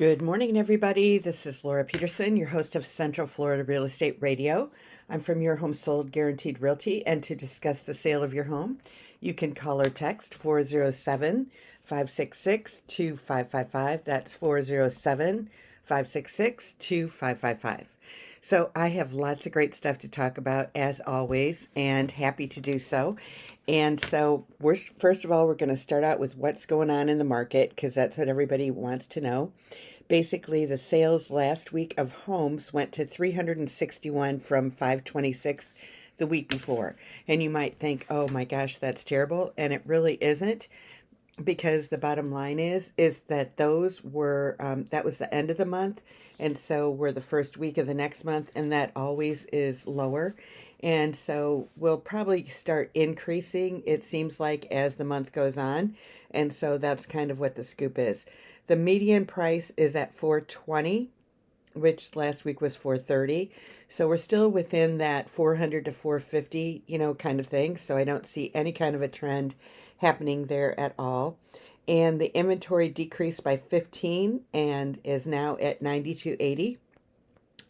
Good morning, everybody. This is Laura Peterson, your host of Central Florida Real Estate Radio. I'm from Your Home Sold Guaranteed Realty, and to discuss the sale of your home, you can call or text 407-566-2555. That's 407-566-2555. So I have lots of great stuff to talk about, as always, and happy to do so. And so first of all, we're going to start out with what's going on in the market, because that's what everybody wants to know. Basically, the sales last week of homes went to 361 from 526 the week before. And you might think, oh my gosh, that's terrible. And it really isn't, because the bottom line is that those were, that was the end of the month. And so we're the first week of the next month, and that always is lower. And so we'll probably start increasing, it seems like, as the month goes on. And so that's kind of what the scoop is. The median price is at 420, which last week was 430. So we're still within that 400 to 450, kind of thing. So I don't see any kind of a trend happening there at all. And the inventory decreased by 15 and is now at 9280.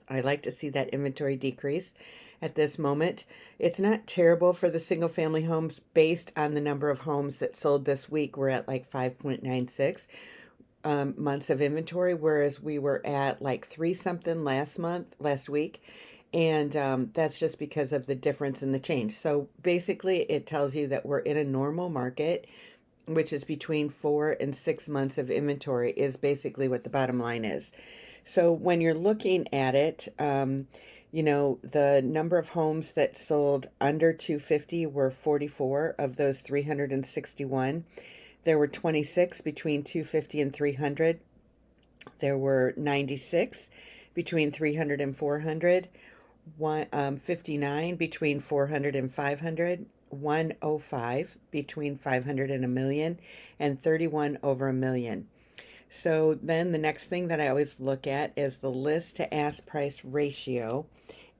I like to see that inventory decrease at this moment. It's not terrible for the single family homes. Based on the number of homes that sold this week, we're at like 5.96 months of inventory, whereas we were at like 3 something last week. And that's just because of the difference in the change. So basically it tells you that we're in a normal market, which is between 4 and 6 months of inventory, is basically what the bottom line is. So when you're looking at it, the number of homes that sold under 250 were 44 of those 361. There were 26 between 250 and 300. There were 96 between 300 and 400. 59 between 400 and 500. 105 between 500 and a million, and 31 over a million. So then the next thing that I always look at is the list to ask price ratio.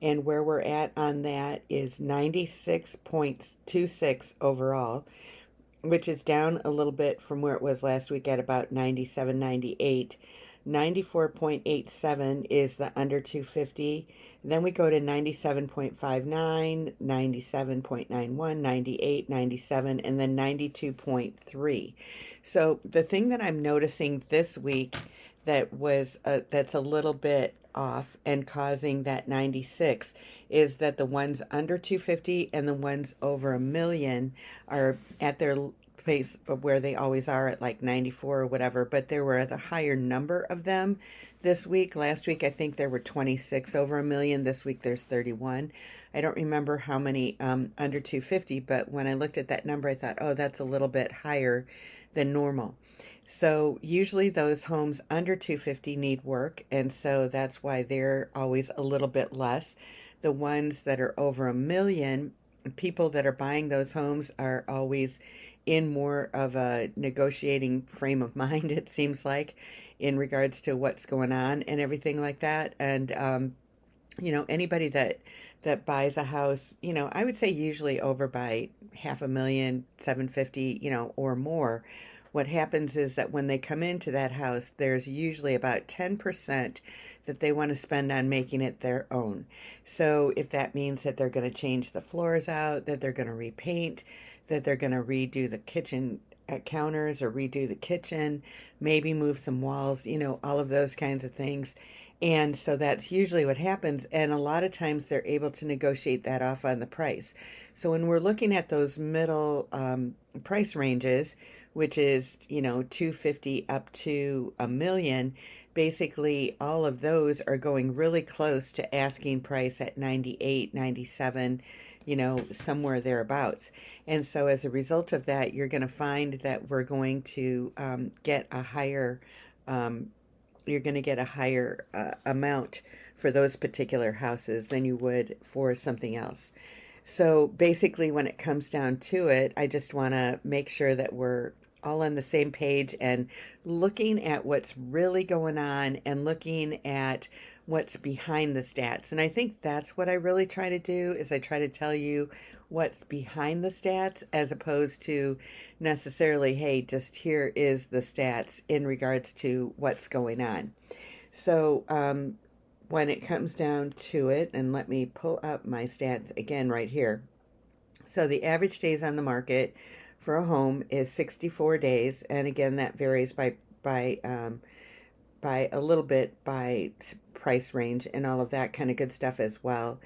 And where we're at on that is 96.26 overall, which is down a little bit from where it was last week at about 97, 98. 94.87 is the under 250. Then we go to 97.59, 97.91, 98, 97, and then 92.3. So the thing that I'm noticing this week that's a little bit off and causing that 96 is that the ones under 250 and the ones over a million are at their place where they always are at like 94 or whatever, but there were a higher number of them this week. Last week I think there were 26 over a million. This week there's 31. I don't remember how many under 250, but when I looked at that number I thought, oh, that's a little bit higher than normal. So usually those homes under 250 need work, and so that's why they're always a little bit less. The ones that are over a million, people that are buying those homes are always in more of a negotiating frame of mind, it seems like, in regards to what's going on and everything like that. And anybody that buys a house, I would say usually over by half a million, 750, or more. What happens is that when they come into that house, there's usually about 10% that they want to spend on making it their own. So if that means that they're going to change the floors out, that they're going to repaint, that they're going to redo the kitchen counters or redo the kitchen, maybe move some walls, all of those kinds of things. And so that's usually what happens. And a lot of times they're able to negotiate that off on the price. So when we're looking at those middle price ranges, which is, 250 up to a million, basically all of those are going really close to asking price at 98, 97, somewhere thereabouts. And so as a result of that, you're going to find that we're going to get a higher amount for those particular houses than you would for something else. So basically when it comes down to it, I just want to make sure that we're all on the same page and looking at what's really going on and looking at what's behind the stats. And I think that's what I really try to do is I try to tell you what's behind the stats as opposed to necessarily, hey, just here is the stats in regards to what's going on. So when it comes down to it, and let me pull up my stats again right here. So the average days on the market for a home is 64 days, and again that varies by a little bit by price range and all of that kind of good stuff as well.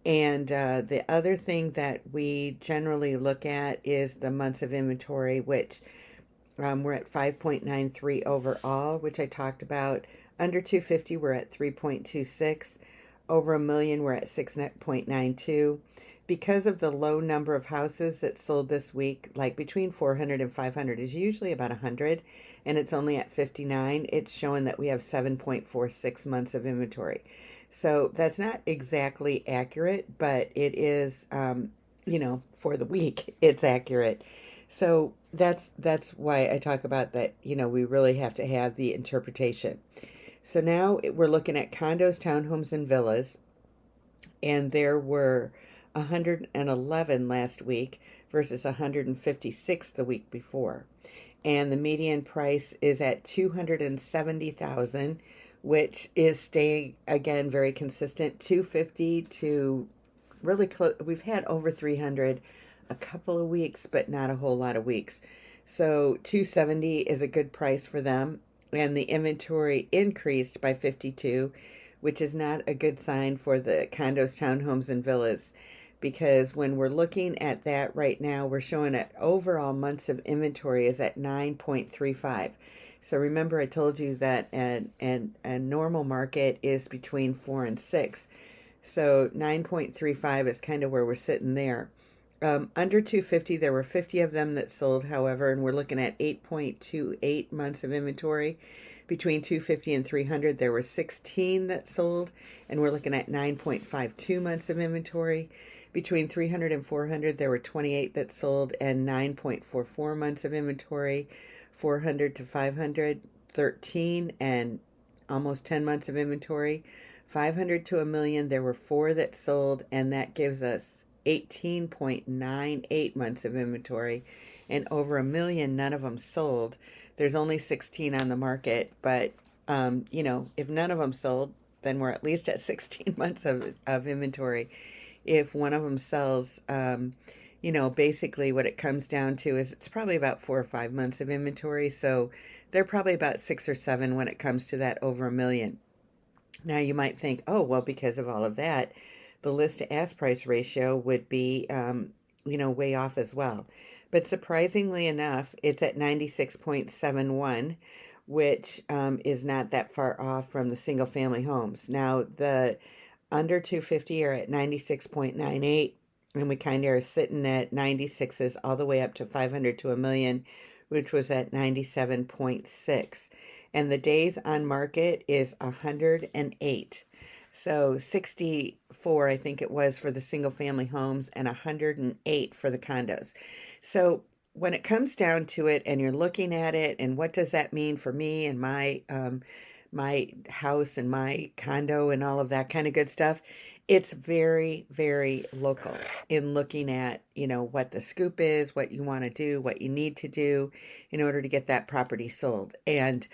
And the other thing that we generally look at is the months of inventory, which we're at 5.93 overall, which I talked about. Under 250, we're at 3.26. Over a million, we're at 6.92. Because of the low number of houses that sold this week, like between 400 and 500 is usually about 100, and it's only at 59, it's showing that we have 7.46 months of inventory. So that's not exactly accurate, but it is, for the week, it's accurate. So that's why I talk about that, we really have to have the interpretation. So now we're looking at condos, townhomes, and villas, and there were 111 last week versus 156 the week before. And the median price is at 270,000, which is staying again very consistent. 250 to really close. We've had over 300 a couple of weeks, but not a whole lot of weeks. So 270 is a good price for them. And the inventory increased by 52, which is not a good sign for the condos, townhomes, and villas, because when we're looking at that right now, we're showing that overall months of inventory is at 9.35. So remember I told you that a normal market is between 4 and 6. So 9.35 is kind of where we're sitting there. Under 250, there were 50 of them that sold, however, and we're looking at 8.28 months of inventory. Between 250 and 300, there were 16 that sold, and we're looking at 9.52 months of inventory. Between 300 and 400, there were 28 that sold and 9.44 months of inventory. 400 to 500, 13 and almost 10 months of inventory. 500 to a million, there were 4 that sold, and that gives us 18.98 months of inventory. And over a million, none of them sold. There's only 16 on the market, but if none of them sold, then we're at least at 16 months of inventory. If one of them sells, basically what it comes down to is it's probably about 4 or 5 months of inventory. So they're probably about 6 or 7 when it comes to that over a million. Now you might think, oh, well, because of all of that, the list to ask price ratio would be, way off as well. But surprisingly enough, it's at 96.71, which is not that far off from the single family homes. Now the under 250 are at 96.98, and we kind of are sitting at 96s all the way up to 500 to a million, which was at 97.6. And the days on market is 108. So 64, I think it was, for the single family homes and 108 for the condos. So when it comes down to it and you're looking at it and what does that mean for me and my house and my condo and all of that kind of good stuff, it's very, very local in looking at, what the scoop is, what you want to do, what you need to do in order to get that property sold. And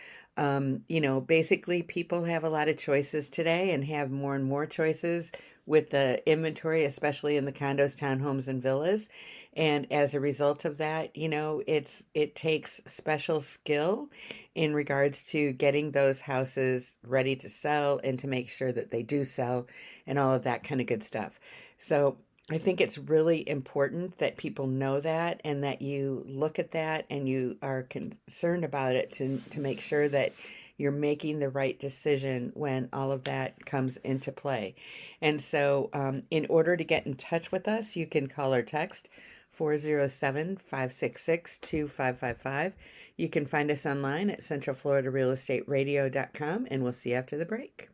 basically people have a lot of choices today and have more and more choices with the inventory, especially in the condos, townhomes, and villas. And as a result of that, it takes special skill in regards to getting those houses ready to sell and to make sure that they do sell and all of that kind of good stuff. So I think it's really important that people know that and that you look at that and you are concerned about it to make sure that you're making the right decision when all of that comes into play. And so in order to get in touch with us, you can call or text 407-566-2555. You can find us online at centralfloridarealestateradio.com, and we'll see you after the break.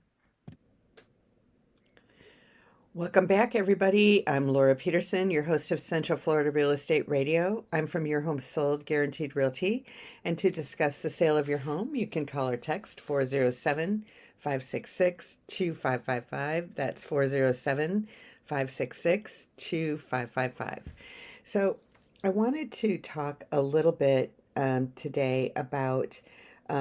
Welcome back, everybody. I'm Laura Peterson, your host of Central Florida Real Estate Radio. I'm from Your Home Sold Guaranteed Realty. And to discuss the sale of your home, you can call or text 407-566-2555. That's 407-566-2555. So I wanted to talk a little bit today about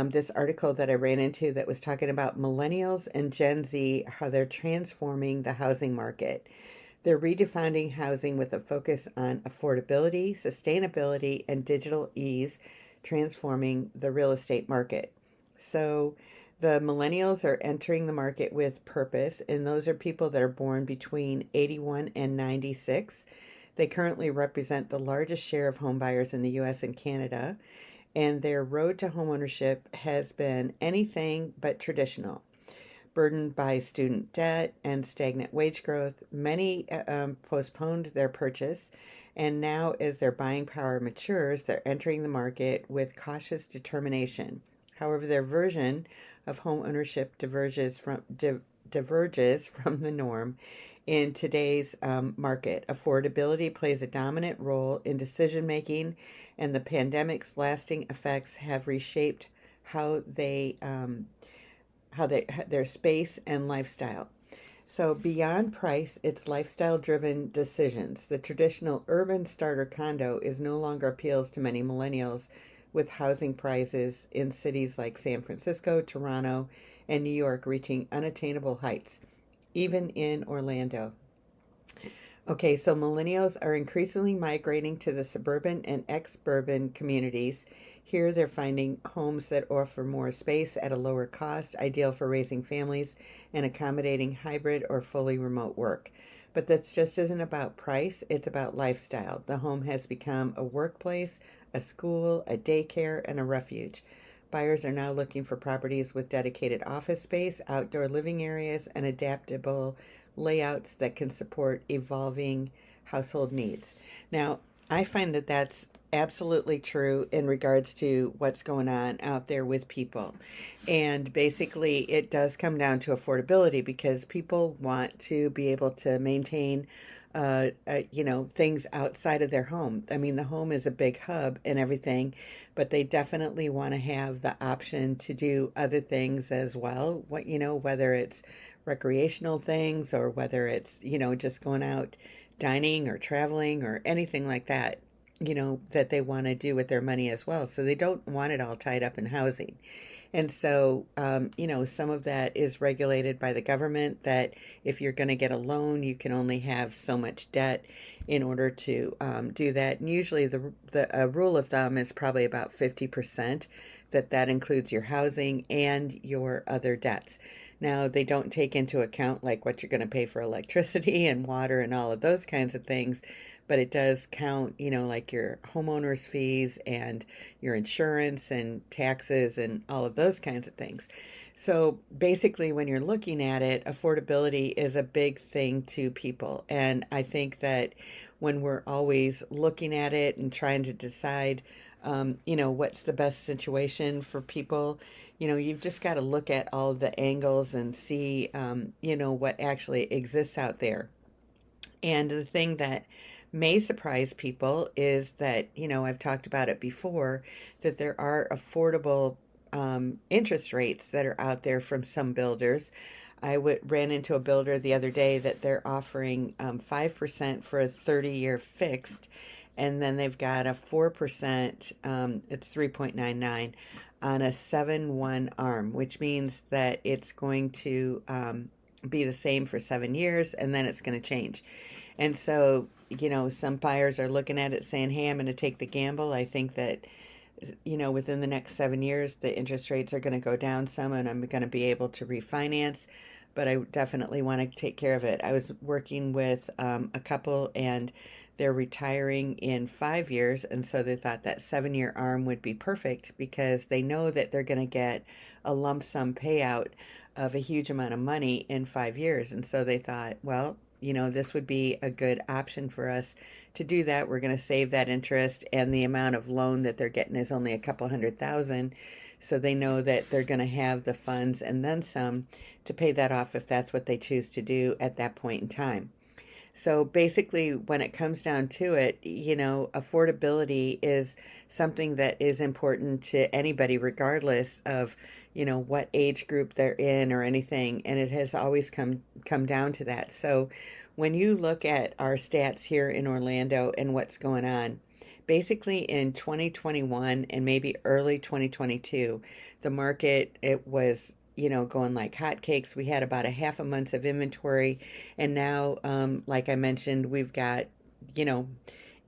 this article that I ran into that was talking about millennials and Gen Z, how they're transforming the housing market. They're redefining housing with a focus on affordability, sustainability, and digital ease, transforming the real estate market. So, the millennials are entering the market with purpose, and those are people that are born between 81 and 96. They currently represent the largest share of home buyers in the US and Canada, and their road to homeownership has been anything but traditional. Burdened by student debt and stagnant wage growth, many postponed their purchase, and now, as their buying power matures, they're entering the market with cautious determination. However, their version of home ownership diverges from the norm in today's market. Affordability plays a dominant role in decision making, and the pandemic's lasting effects have reshaped how their space and lifestyle. So beyond price, it's lifestyle driven decisions. The traditional urban starter condo is no longer appeals to many millennials, with housing prices in cities like San Francisco, Toronto, and New York reaching unattainable heights, even in Orlando. Okay, so millennials are increasingly migrating to the suburban and ex-urban communities. Here they're finding homes that offer more space at a lower cost, ideal for raising families and accommodating hybrid or fully remote work. But that just isn't about price, it's about lifestyle. The home has become a workplace, a school, a daycare, and a refuge. Buyers are now looking for properties with dedicated office space, outdoor living areas, and adaptable layouts that can support evolving household needs. Now, I find that that's absolutely true in regards to what's going on out there with people. And basically, it does come down to affordability because people want to be able to maintain things outside of their home. I mean, the home is a big hub and everything, but they definitely want to have the option to do other things as well. Whether it's recreational things or whether it's, just going out dining or traveling or anything like that, that they want to do with their money as well. So they don't want it all tied up in housing. And so, some of that is regulated by the government that if you're going to get a loan, you can only have so much debt in order to do that. And usually the rule of thumb is probably about 50%, that includes your housing and your other debts. Now, they don't take into account like what you're going to pay for electricity and water and all of those kinds of things, but it does count, like your homeowner's fees and your insurance and taxes and all of those kinds of things. So basically, when you're looking at it, affordability is a big thing to people. And I think that when we're always looking at it and trying to decide, what's the best situation for people, you've just got to look at all the angles and see, what actually exists out there. And the thing that may surprise people is that, I've talked about it before, that there are affordable interest rates that are out there from some builders. Ran into a builder the other day that they're offering 5% for a 30-year fixed, and then they've got a 4%, it's 3.99 on a 7/1 arm, which means that it's going to be the same for 7 years, and then it's going to change. And so, some buyers are looking at it saying, hey, I'm going to take the gamble. I think that, within the next 7 years, the interest rates are going to go down some and I'm going to be able to refinance. But I definitely want to take care of it. I was working with a couple and they're retiring in 5 years. And so they thought that 7-year arm would be perfect because they know that they're going to get a lump sum payout of a huge amount of money in 5 years. And so they thought, well, this would be a good option for us to do that. We're going to save that interest, and the amount of loan that they're getting is only a couple $100,000. so they know that they're going to have the funds and then some to pay that off if that's what they choose to do at that point in time. So basically, when it comes down to it, affordability is something that is important to anybody, regardless of, what age group they're in or anything. And it has always come down to that. So when you look at our stats here in Orlando and what's going on, basically in 2021 and maybe early 2022, the market, it was going like hotcakes. We had about a half a month of inventory, and now, like I mentioned, we've got, you know,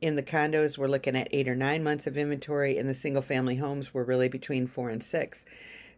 in the condos, we're looking at 8 or 9 months of inventory. In the single family homes, we're really between 4 and 6.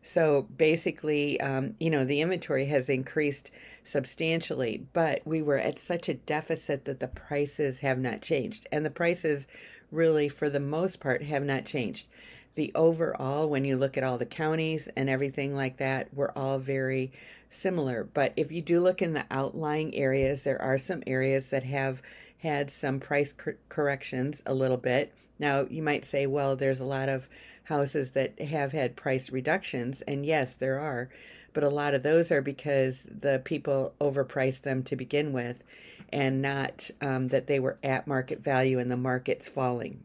So basically, the inventory has increased substantially, but we were at such a deficit that the prices have not changed. And the prices really, for the most part, have not changed. The overall, when you look at all the counties and everything like that, we're all very similar. But if you do look in the outlying areas, there are some areas that have had some price corrections a little bit. Now, you might say, well, there's a lot of houses that have had price reductions, and yes, there are, but a lot of those are because the people overpriced them to begin with, and not that they were at market value and the market's falling.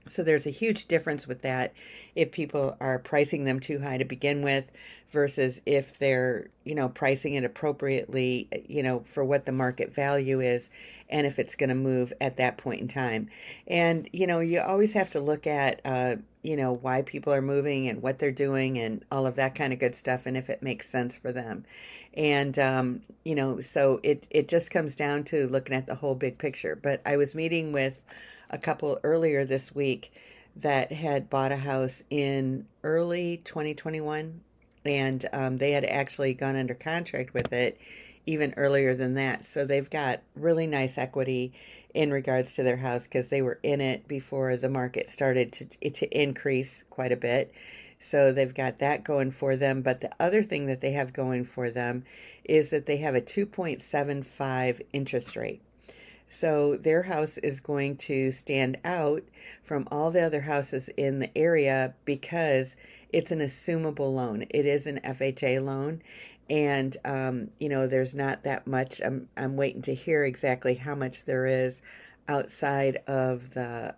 So there's a huge difference with that if people are pricing them too high to begin with versus if they're, pricing it appropriately, for what the market value is and if it's going to move at that point in time. And, you always have to look at, why people are moving and what they're doing and all of that kind of good stuff and if it makes sense for them. And, so it just comes down to looking at the whole big picture. But I was meeting with a couple earlier this week that had bought a house in early 2021, and they had actually gone under contract with it even earlier than that. So they've got really nice equity in regards to their house because they were in it before the market started to increase quite a bit. So they've got that going for them. But the other thing that they have going for them is that they have a 2.75 interest rate. So their house is going to stand out from all the other houses in the area because it's an assumable loan. It is an FHA loan. And, there's not that much. I'm waiting to hear exactly how much there is outside of the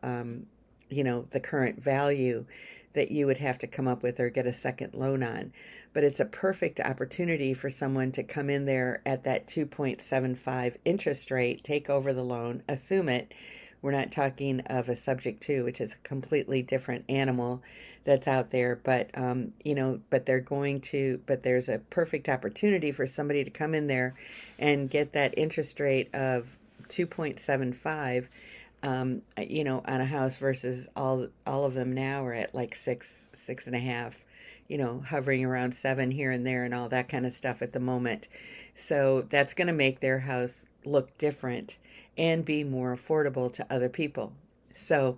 current value that you would have to come up with or get a second loan on. But it's a perfect opportunity for someone to come in there at that 2.75 interest rate, take over the loan, assume it. We're not talking of a subject to, which is a completely different animal that's out there. But, but there's a perfect opportunity for somebody to come in there and get that interest rate of 2.75 on a house versus all of them now are at like 6.5, hovering around 7 here and there and all that kind of stuff at the moment. So that's going to make their house look different and be more affordable to other people. So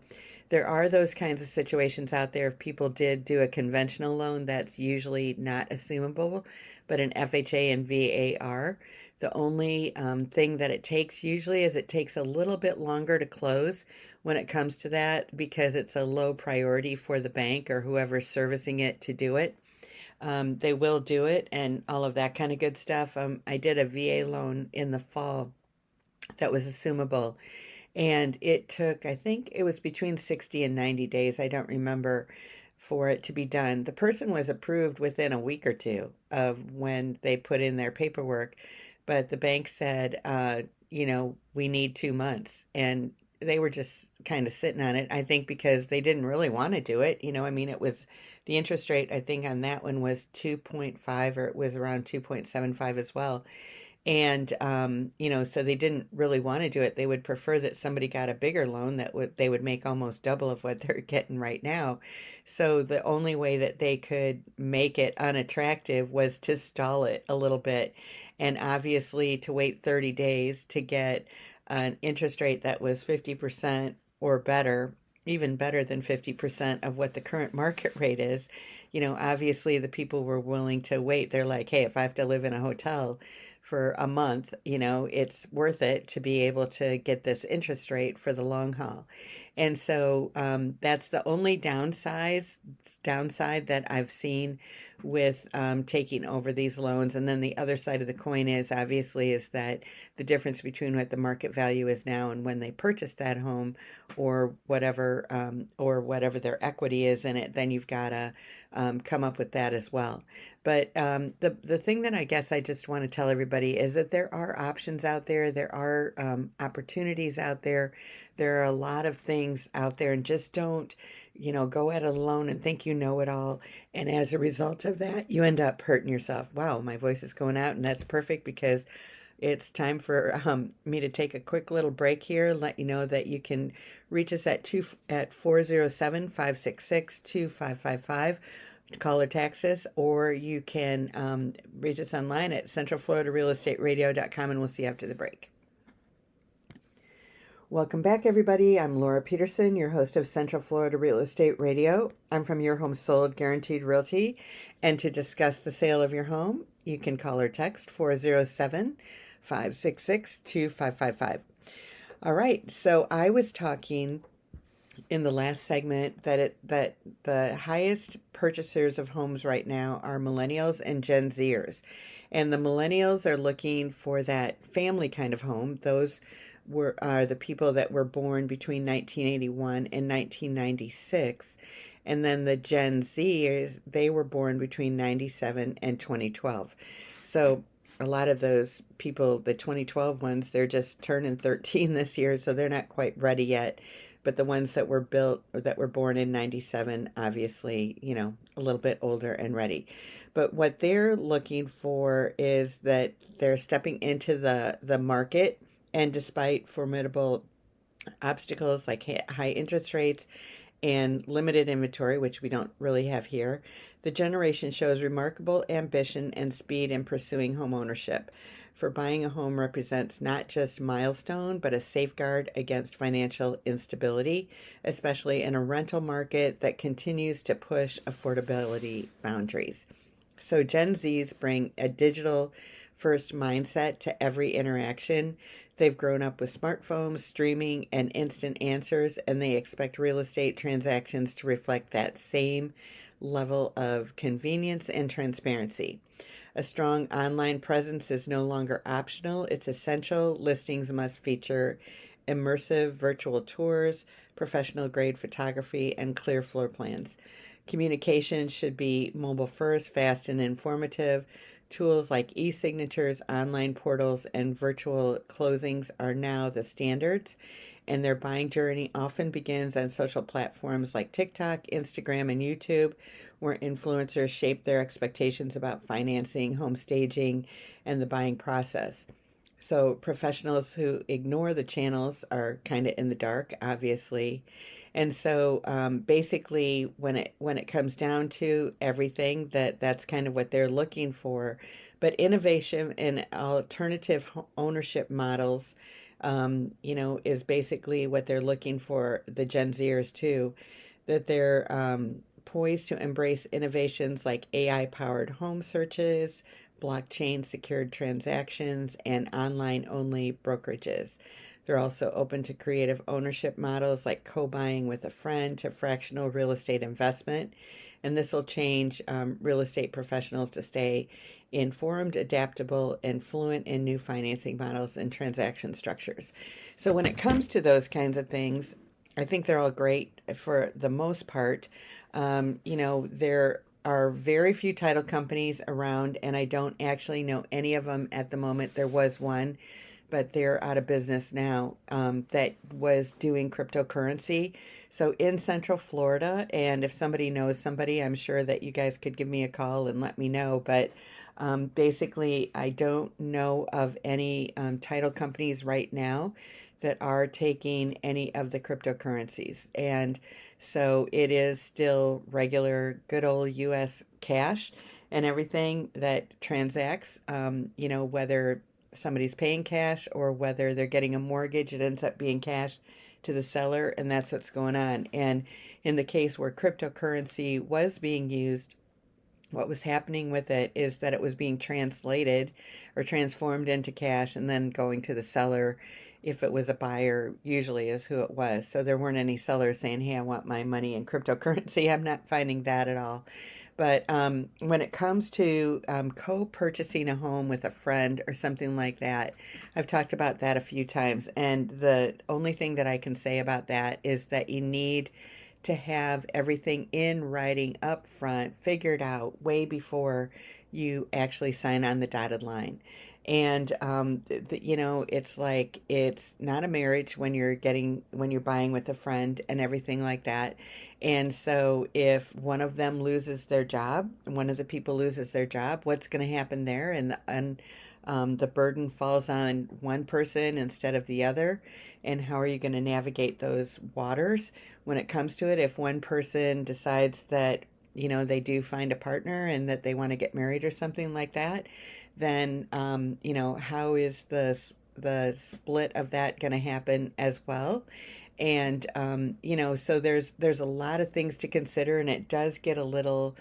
there are those kinds of situations out there. If people did do a conventional loan, that's usually not assumable, but an FHA and VA are. The only thing that it takes usually is it takes a little bit longer to close when it comes to that because it's a low priority for the bank or whoever's servicing it to do it. They will do it and all of that kind of good stuff. I did a VA loan in the fall that was assumable, and it took, I think it was between 60 and 90 days. I don't remember for it to be done. The person was approved within a week or two of when they put in their paperwork, but the bank said, we need 2 months. And they were just kind of sitting on it, I think, because they didn't really want to do it. It was the interest rate, I think, on that one was 2.5 or it was around 2.75 as well. And, so they didn't really want to do it. They would prefer that somebody got a bigger loan that they would make almost double of what they're getting right now. So the only way that they could make it unattractive was to stall it a little bit. And obviously to wait 30 days to get an interest rate that was 50% or better, even better than 50% of what the current market rate is. Obviously the people were willing to wait. They're like, hey, if I have to live in a hotel for a month, it's worth it to be able to get this interest rate for the long haul. And so that's the only downside that I've seen with taking over these loans. And then the other side of the coin is obviously is that the difference between what the market value is now and when they purchased that home, or whatever their equity is in it, then you've got to come up with that as well. But the thing that I guess I just want to tell everybody is that there are options out there. There are opportunities out there. There are a lot of things out there, and just don't, go at it alone and think you know it all. And as a result of that, you end up hurting yourself. Wow, my voice is going out, and that's perfect because it's time for me to take a quick little break here and let you know that you can reach us at 407-566-2555 to call or text us, or you can reach us online at centralfloridarealestateradio.com, and we'll see you after the break. Welcome back, everybody. I'm Laura Peterson, your host of Central Florida Real Estate Radio. I'm from Your Home Sold Guaranteed Realty, and to discuss the sale of your home, you can call or text 407-566-2555. All right, so I was talking in the last segment that the highest purchasers of homes right now are millennials and Gen Zers. And the millennials are looking for that family kind of home. Those are the people that were born between 1981 and 1996. And then the Gen Zers, they were born between 97 and 2012. So a lot of those people, the 2012 ones, they're just turning 13 this year, so they're not quite ready yet. But the ones that were born in 97, obviously, a little bit older and ready. But what they're looking for is that they're stepping into the market, and despite formidable obstacles like high interest rates and limited inventory, which we don't really have here, the generation shows remarkable ambition and speed in pursuing home ownership. For buying a home represents not just a milestone, but a safeguard against financial instability, especially in a rental market that continues to push affordability boundaries. So Gen Zs bring a digital first mindset to every interaction. They've grown up with smartphones, streaming, and instant answers, and they expect real estate transactions to reflect that same level of convenience and transparency. A strong online presence is no longer optional, it's essential. Listings must feature immersive virtual tours, professional grade photography, and clear floor plans. Communication should be mobile first, fast, and informative. Tools like e-signatures, online portals, and virtual closings are now the standards, and their buying journey often begins on social platforms like TikTok, Instagram, and YouTube, where influencers shape their expectations about financing, home staging, and the buying process. So professionals who ignore the channels are kind of in the dark, obviously. And so basically, when it comes down to everything, that's kind of what they're looking for. But innovation and alternative ownership models, is basically what they're looking for, the Gen Zers too, that they're poised to embrace innovations like AI-powered home searches, blockchain secured transactions, and online-only brokerages. They're also open to creative ownership models like co-buying with a friend to fractional real estate investment. And this will change real estate professionals to stay informed, adaptable, and fluent in new financing models and transaction structures. So when it comes to those kinds of things, I think they're all great for the most part. There are very few title companies around, and I don't actually know any of them at the moment. There was one, but they're out of business now, that was doing cryptocurrency. So in Central Florida, and if somebody knows somebody, I'm sure that you guys could give me a call and let me know. But basically, I don't know of any title companies right now that are taking any of the cryptocurrencies. And so it is still regular, good old U.S. cash and everything that transacts, whether somebody's paying cash or whether they're getting a mortgage, it ends up being cash to the seller, and that's what's going on. And in the case where cryptocurrency was being used, what was happening with it is that it was being translated or transformed into cash and then going to the seller. If it was a buyer, usually is who it was. So there weren't any sellers saying, hey, I want my money in cryptocurrency. I'm not finding that at all. But when it comes to co-purchasing a home with a friend or something like that, I've talked about that a few times. And the only thing that I can say about that is that you need to have everything in writing up front, figured out way before you actually sign on the dotted line. And it's like it's not a marriage when you're buying with a friend and everything like that. And so if one of them loses their job, one of the people loses their job, what's going to happen there? And the burden falls on one person instead of the other. And how are you going to navigate those waters when it comes to it? If one person decides that, they do find a partner and that they want to get married or something like that, then, how is the split of that going to happen as well? And, so there's a lot of things to consider, and it does get a little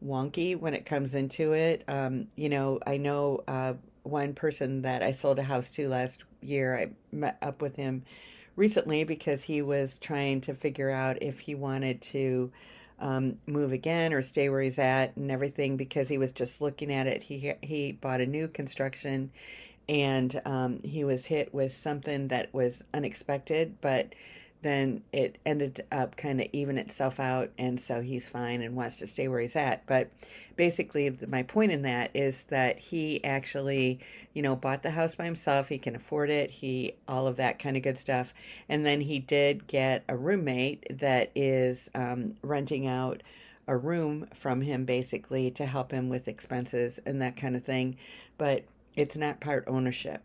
wonky when it comes into it. I know one person that I sold a house to last year. I met up with him recently because he was trying to figure out if he wanted to move again or stay where he's at and everything, because he was just looking at it. He bought a new construction, and he was hit with something that was unexpected, but then it ended up kind of even itself out, and so he's fine and wants to stay where he's at. But basically, my point in that is that he actually, bought the house by himself. He can afford it. He all of that kind of good stuff, and then he did get a roommate that is renting out a room from him basically to help him with expenses and that kind of thing. But it's not part ownership,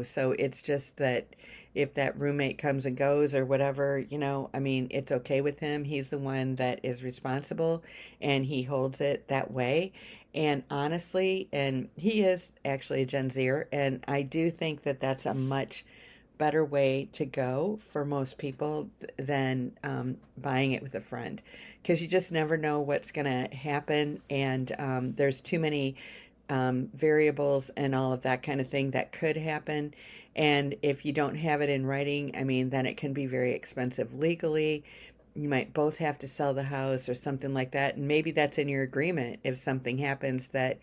so it's just that if that roommate comes and goes or whatever, I mean, it's okay with him. He's the one that is responsible, and he holds it that way. And honestly, and he is actually a Gen Zer, and I do think that that's a much better way to go for most people than buying it with a friend, because you just never know what's going to happen. And there's too many variables and all of that kind of thing that could happen. And if you don't have it in writing, I mean, then it can be very expensive legally. You might both have to sell the house or something like that. And maybe that's in your agreement if something happens that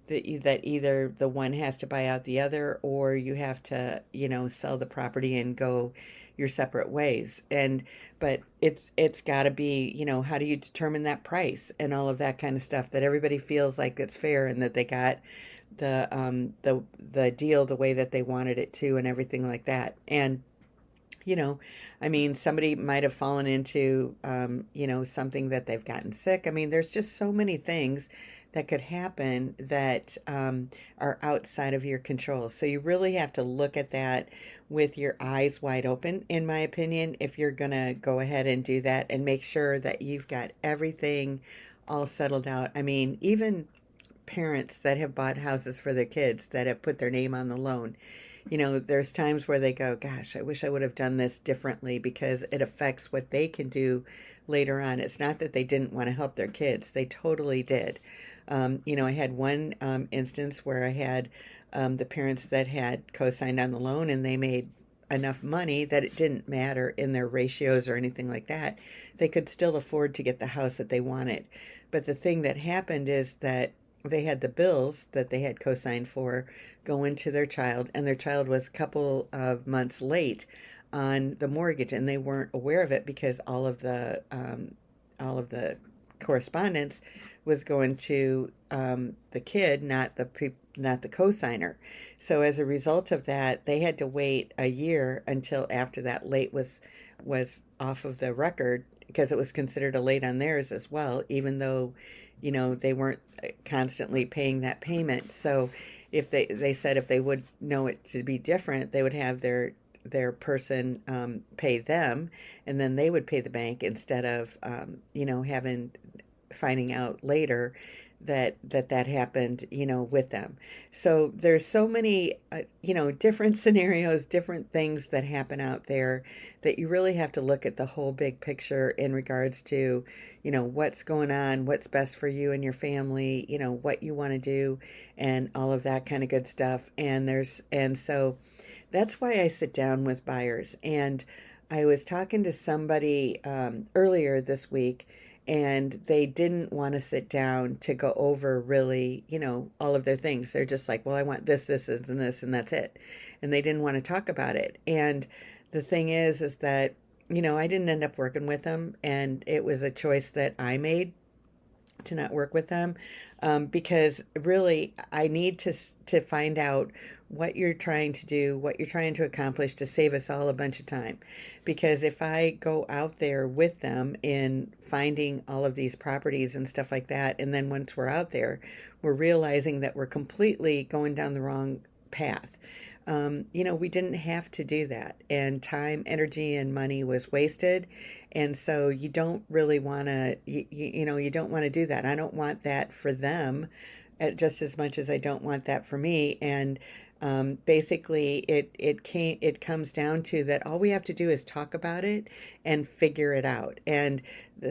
either the one has to buy out the other, or you have to, sell the property and go your separate ways. And but it's got to be, how do you determine that price and all of that kind of stuff, that everybody feels like it's fair and that they got the deal the way that they wanted it to and everything like that. And you know, I mean, somebody might have fallen into, something that they've gotten sick. I mean, there's just so many things that could happen that are outside of your control. So you really have to look at that with your eyes wide open, in my opinion, if you're going to go ahead and do that, and make sure that you've got everything all settled out. I mean, even parents that have bought houses for their kids that have put their name on the loan, there's times where they go, gosh, I wish I would have done this differently, because it affects what they can do later on. It's not that they didn't want to help their kids, they totally did. I had one instance where I had the parents that had co signed on the loan, and they made enough money that it didn't matter in their ratios or anything like that. They could still afford to get the house that they wanted. But the thing that happened is that they had the bills that they had co-signed for go into their child, and their child was a couple of months late on the mortgage, and they weren't aware of it because all of the correspondence was going to the kid, not the co-signer. So as a result of that, they had to wait a year until after that late was off of the record, because it was considered a late on theirs as well, even though they weren't constantly paying that payment. So if they said if they would know it to be different, they would have their person pay them, and then they would pay the bank instead of having finding out later that happened, with them. So there's so many, different scenarios, different things that happen out there that you really have to look at the whole big picture in regards to, what's going on, what's best for you and your family, what you want to do, and all of that kind of good stuff. And so that's why I sit down with buyers. And I was talking to somebody earlier this week, and they didn't want to sit down to go over really, all of their things. They're just like, well, I want this, and this, and that's it. And they didn't want to talk about it. And the thing is that, I didn't end up working with them, and it was a choice that I made to not work with them, because really I need to find out what you're trying to do, what you're trying to accomplish to save us all a bunch of time. Because if I go out there with them in finding all of these properties and stuff like that, and then once we're out there, we're realizing that we're completely going down the wrong path. We didn't have to do that, and time, energy, and money was wasted. And so you don't really want to, you don't want to do that. I don't want that for them, just as much as I don't want that for me. And basically, it comes down to that all we have to do is talk about it and figure it out. And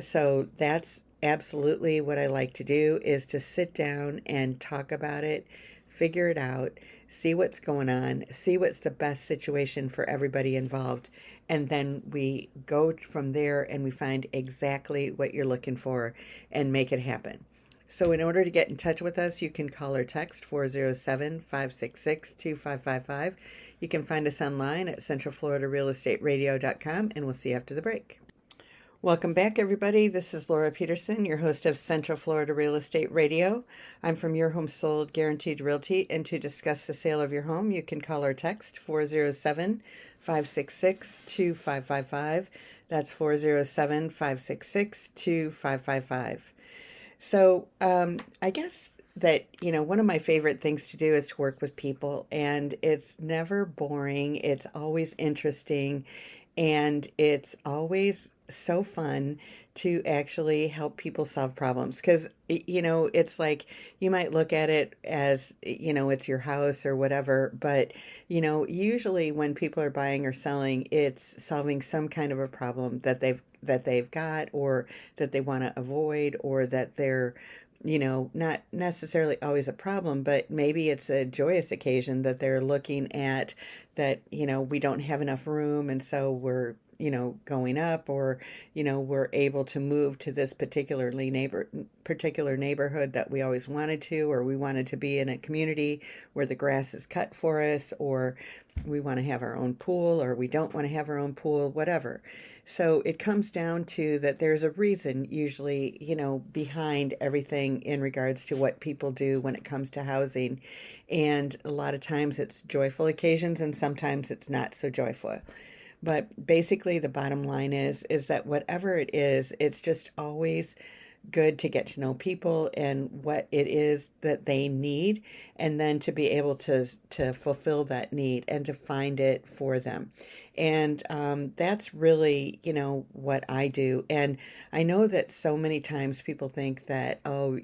so that's absolutely what I like to do, is to sit down and talk about it, figure it out, see what's going on, see what's the best situation for everybody involved, and then we go from there and we find exactly what you're looking for and make it happen. So in order to get in touch with us, you can call or text 407-566-2555. You can find us online at centralfloridarealestateradio.com, and we'll see you after the break. Welcome back, everybody. This is Laura Peterson, your host of Central Florida Real Estate Radio. I'm from Your Home Sold Guaranteed Realty, and to discuss the sale of your home, you can call or text 407-566-2555. That's 407-566-2555. So I guess that, one of my favorite things to do is to work with people, and it's never boring. It's always interesting, and it's always so fun to actually help people solve problems, because it's like, you might look at it as, it's your house or whatever, but usually when people are buying or selling, it's solving some kind of a problem that they've got, or that they want to avoid, or that they're not necessarily always a problem, but maybe it's a joyous occasion that they're looking at, that, we don't have enough room, and so we're, going up, or, we're able to move to this particular neighborhood that we always wanted to, or we wanted to be in a community where the grass is cut for us, or we want to have our own pool, or we don't want to have our own pool, whatever. So it comes down to that there's a reason usually, behind everything in regards to what people do when it comes to housing. And a lot of times it's joyful occasions, and sometimes it's not so joyful. But basically the bottom line is that whatever it is, it's just always good to get to know people and what it is that they need, and then to be able to fulfill that need and to find it for them. And that's really, what I do. And I know that so many times people think that, oh,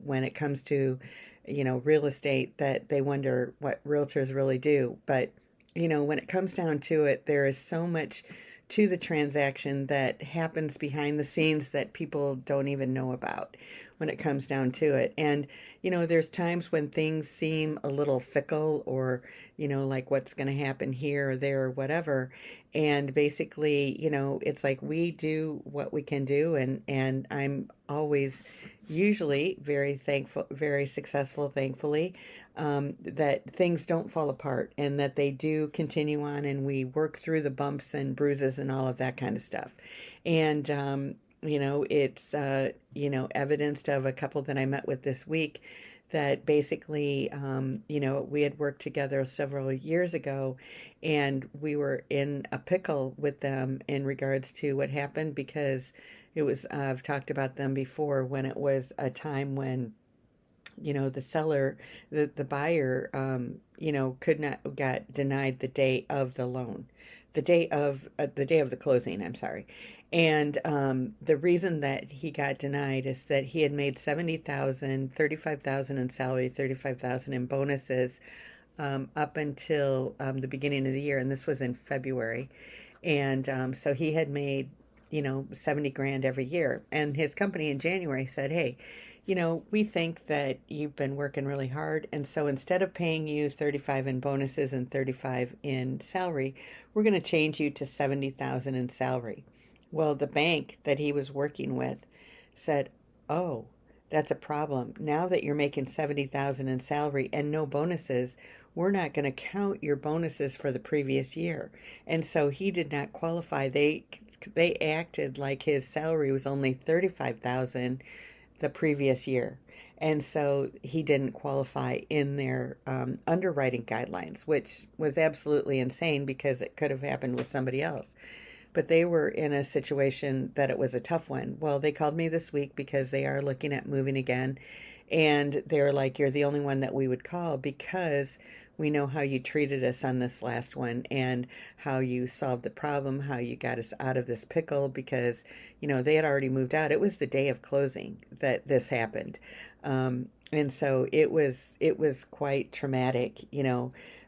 when it comes to, real estate, that they wonder what realtors really do. But when it comes down to it, there is so much to the transaction that happens behind the scenes that people don't even know about when it comes down to it. And, there's times when things seem a little fickle, or, like what's going to happen here or there or whatever. And basically, it's like we do what we can do. And I'm always usually very thankful, very successful, thankfully, that things don't fall apart, and that they do continue on, and we work through the bumps and bruises and all of that kind of stuff. And, it's, evidenced of a couple that I met with this week that basically, we had worked together several years ago, and we were in a pickle with them in regards to what happened, because it was, I've talked about them before, when it was a time when, the seller, the buyer, got denied the day of the loan. the day of the closing. I'm sorry. And the reason that he got denied is that he had made 70,000, 35,000 in salary, 35,000 in bonuses up until the beginning of the year, and this was in February. And so he had made, 70 grand every year. And his company in January said, hey, we think that you've been working really hard. And so instead of paying you 35 in bonuses and 35 in salary, we're going to change you to 70,000 in salary. Well, the bank that he was working with said, oh, that's a problem. Now that you're making 70,000 in salary and no bonuses, we're not going to count your bonuses for the previous year. And so he did not qualify. They acted like his salary was only 35,000 the previous year. And so he didn't qualify in their underwriting guidelines, which was absolutely insane because it could have happened with somebody else. But they were in a situation that it was a tough one. Well, they called me this week because they are looking at moving again. And they're like, you're the only one that we would call because we know how you treated us on this last one and how you solved the problem, how you got us out of this pickle because, they had already moved out. It was the day of closing that this happened. And so it was quite traumatic,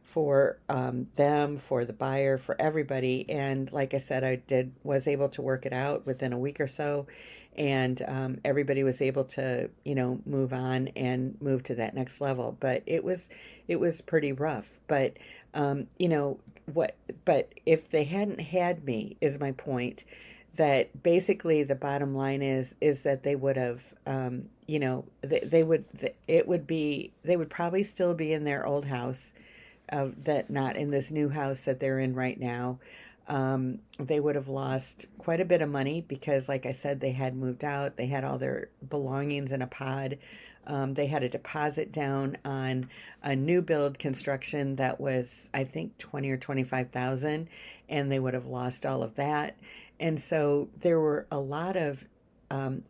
for them, for the buyer, for everybody. And like I said, was able to work it out within a week or so, and everybody was able to, move on and move to that next level. But it was pretty rough. But But if they hadn't had me, is my point. That basically the bottom line is that they would have, they would it would be they would probably still be in their old house that not in this new house that they're in right now. They would have lost quite a bit of money because, like I said, they had moved out. They had all their belongings in a pod. They had a deposit down on a new build construction that was, I think, 20 or 25,000, and they would have lost all of that. And so there were a lot of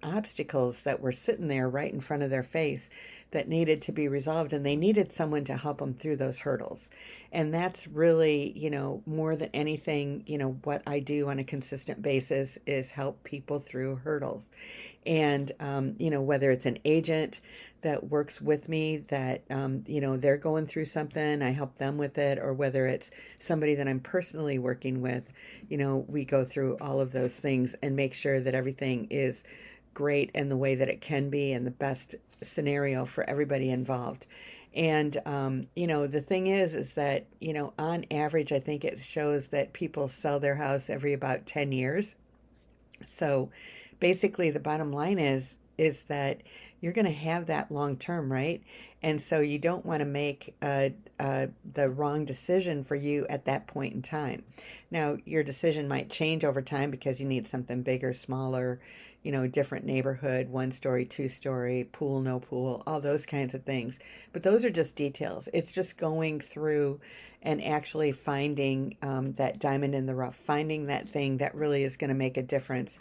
obstacles that were sitting there right in front of their face that needed to be resolved, and they needed someone to help them through those hurdles. And that's really, more than anything, what I do on a consistent basis is help people through hurdles. And, whether it's an agent that works with me that, they're going through something, I help them with it, or whether it's somebody that I'm personally working with, we go through all of those things and make sure that everything is great and the way that it can be and the best scenario for everybody involved. And, the thing is that, on average, I think it shows that people sell their house every about 10 years. So basically the bottom line is that you're going to have that long term, right? And so you don't want to make the wrong decision for you at that point in time. Now, your decision might change over time because you need something bigger, smaller, different neighborhood, 1 story, 2 story, pool, no pool, all those kinds of things. But those are just details. It's just going through and actually finding that diamond in the rough, finding that thing that really is going to make a difference,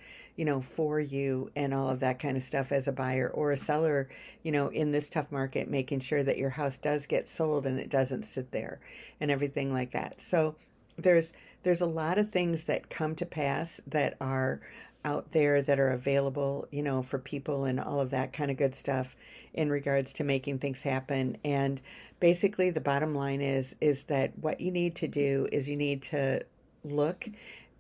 for you and all of that kind of stuff as a buyer or a seller, in this tough market, making sure that your house does get sold and it doesn't sit there and everything like that. So there's a lot of things that come to pass that are out there that are available, for people and all of that kind of good stuff in regards to making things happen. And basically the bottom line is that what you need to do is you need to look,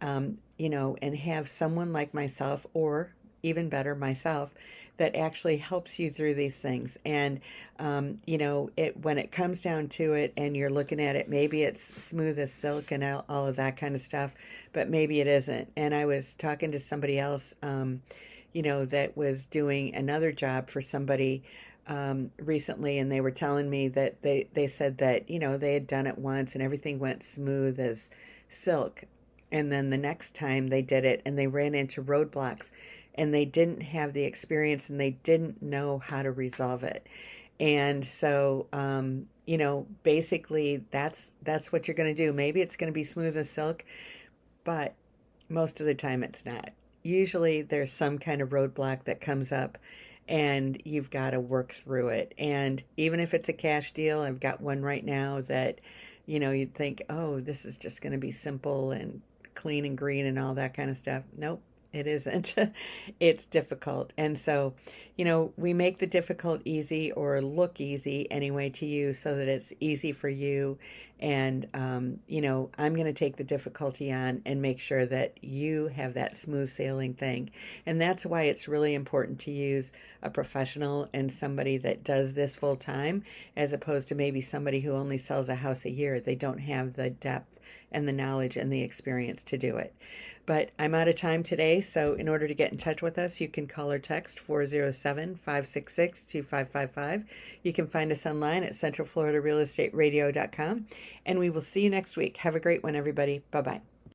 and have someone like myself, or even better, myself, that actually helps you through these things. And, when it comes down to it and you're looking at it, maybe it's smooth as silk and all of that kind of stuff, but maybe it isn't. And I was talking to somebody else, that was doing another job for somebody recently, and they were telling me that they said that, they had done it once and everything went smooth as silk. And then the next time they did it and they ran into roadblocks and they didn't have the experience and they didn't know how to resolve it. And so, basically that's what you're going to do. Maybe it's going to be smooth as silk, but most of the time it's not. Usually there's some kind of roadblock that comes up and you've got to work through it. And even if it's a cash deal, I've got one right now that, you'd think, oh, this is just going to be simple and clean and green and all that kind of stuff. Nope, it isn't. It's difficult. And so, we make the difficult easy, or look easy anyway to you, so that it's easy for you. And, I'm going to take the difficulty on and make sure that you have that smooth sailing thing. And that's why it's really important to use a professional and somebody that does this full time, as opposed to maybe somebody who only sells a house a year. They don't have the depth and the knowledge and the experience to do it. But I'm out of time today, so in order to get in touch with us, you can call or text 407-566-2555. You can find us online at centralfloridarealestateradio.com, and we will see you next week. Have a great one, everybody. Bye-bye.